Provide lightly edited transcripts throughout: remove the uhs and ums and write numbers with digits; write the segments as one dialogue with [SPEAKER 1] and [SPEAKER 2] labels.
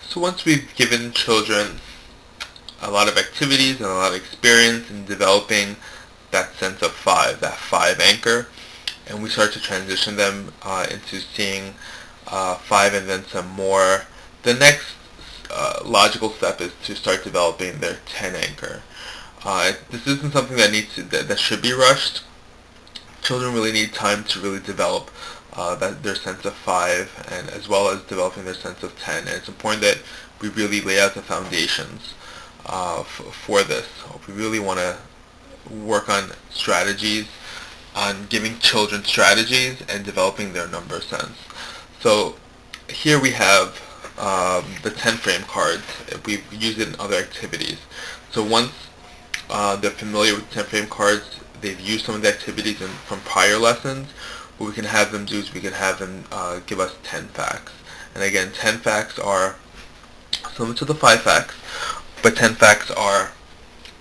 [SPEAKER 1] So once we've given children a lot of activities and a lot of experience in developing that sense of five, that five anchor, and we start to transition them into seeing five and then some more, the next logical step is to start developing their 10 anchor. This isn't something that should be rushed. Children really need time to really develop their sense of five, and as well as developing their sense of 10. And it's important that we really lay out the foundations for this. We really want to work on strategies, on giving children strategies and developing their number sense. So here we have the 10 frame cards. We've used it in other activities. So once they're familiar with 10 frame cards, they've used some of the activities from prior lessons, what we can have them do is we can have them give us 10 facts. And again, 10 facts are similar to the 5 facts, but 10 facts are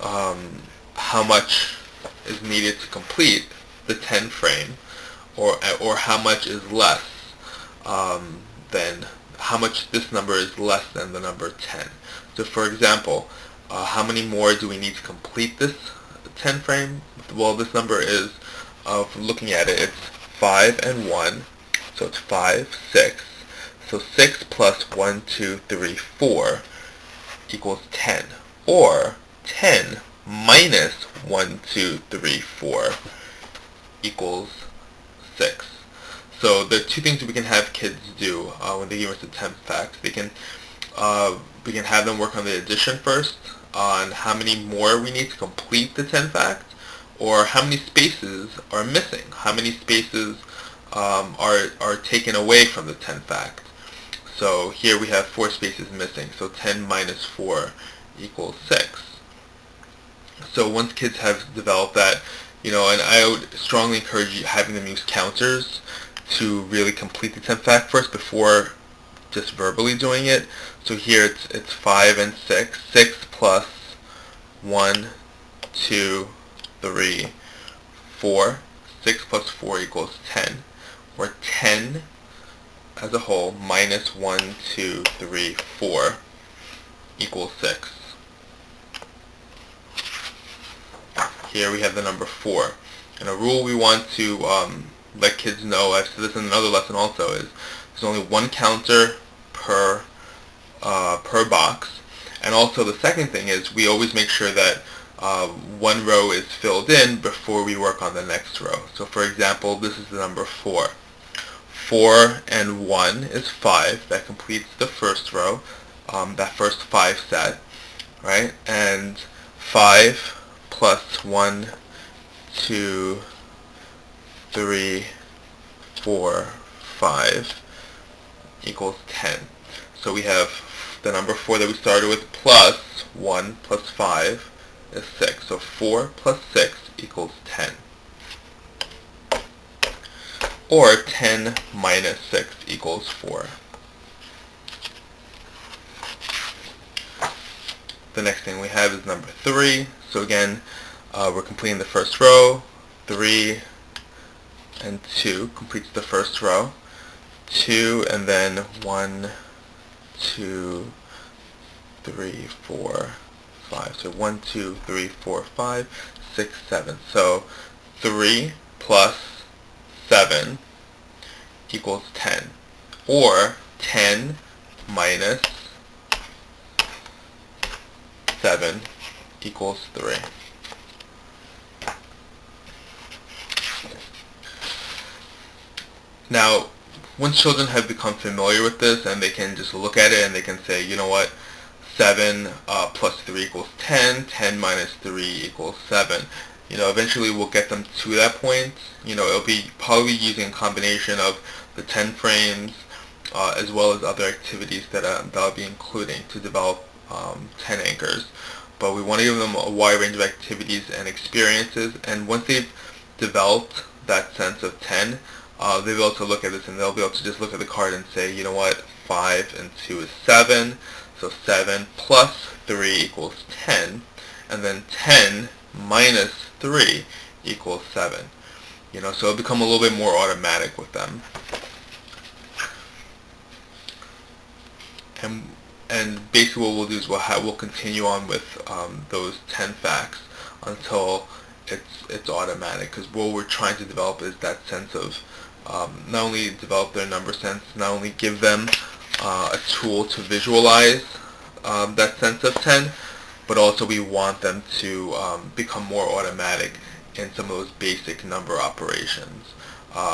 [SPEAKER 1] how much is needed to complete the 10 frame, or how much is less than, how much this number is less than the number 10. So for example, how many more do we need to complete this 10 frame? Well, this number is, looking at it, it's 5 and 1, so it's 5, 6. So 6 plus 1, 2, 3, 4 equals 10. Or 10 minus 1, 2, 3, 4 equals 6. So the two things we can have kids do when they give us the 10 facts. We can have them work on the addition first, on how many more we need to complete the 10 facts, or how many spaces are missing, how many spaces are taken away from the 10 facts. So here we have 4 spaces missing, so 10 minus 4 equals 6. So once kids have developed that, and I would strongly encourage you having them use counters to really complete the 10 fact first before just verbally doing it. So here it's 5 and 6. 6 plus 1, 2, 3, 4. 6 plus 4 equals 10. Or 10 as a whole minus 1, 2, 3, 4 equals 6. Here we have the number 4. And a rule we want to let kids know, I've said this in another lesson also, is there's only one counter per box. And also the second thing is we always make sure that one row is filled in before we work on the next row. So for example, this is the number 4. 4 and 1 is 5. That completes the first row, that first 5 set, right? And 5 plus 1, 2, 3, 4, 5 equals 10. So we have the number 4 that we started with plus 1 plus 5 is 6. So 4 plus 6 equals 10. Or 10 minus 6 equals 4. The next thing we have is number 3. So again, we're completing the first row. 3 and 2 completes the first row. 2 and then 1, 2, 3, 4, 5. So 1, 2, 3, 4, 5, 6, 7. So 3 plus 7 equals 10. Or 10 minus 7 equals 3. Now, once children have become familiar with this and they can just look at it and they can say, you know what, 7 plus 3 equals 10, 10 minus 3 equals 7. Eventually we'll get them to that point. It'll be probably using a combination of the 10 frames as well as other activities that I'll be including to develop 10 anchors. But we want to give them a wide range of activities and experiences, and once they've developed that sense of 10, they'll be able to look at this and they'll be able to just look at the card and say, you know what, 5 and 2 is 7, so 7 plus 3 equals 10, and then 10 minus 3 equals 7. So it'll become a little bit more automatic with them. And And basically what we'll do is we'll continue on with those 10 facts until it's automatic, because what we're trying to develop is that sense of not only develop their number sense, not only give them a tool to visualize that sense of 10, but also we want them to become more automatic in some of those basic number operations.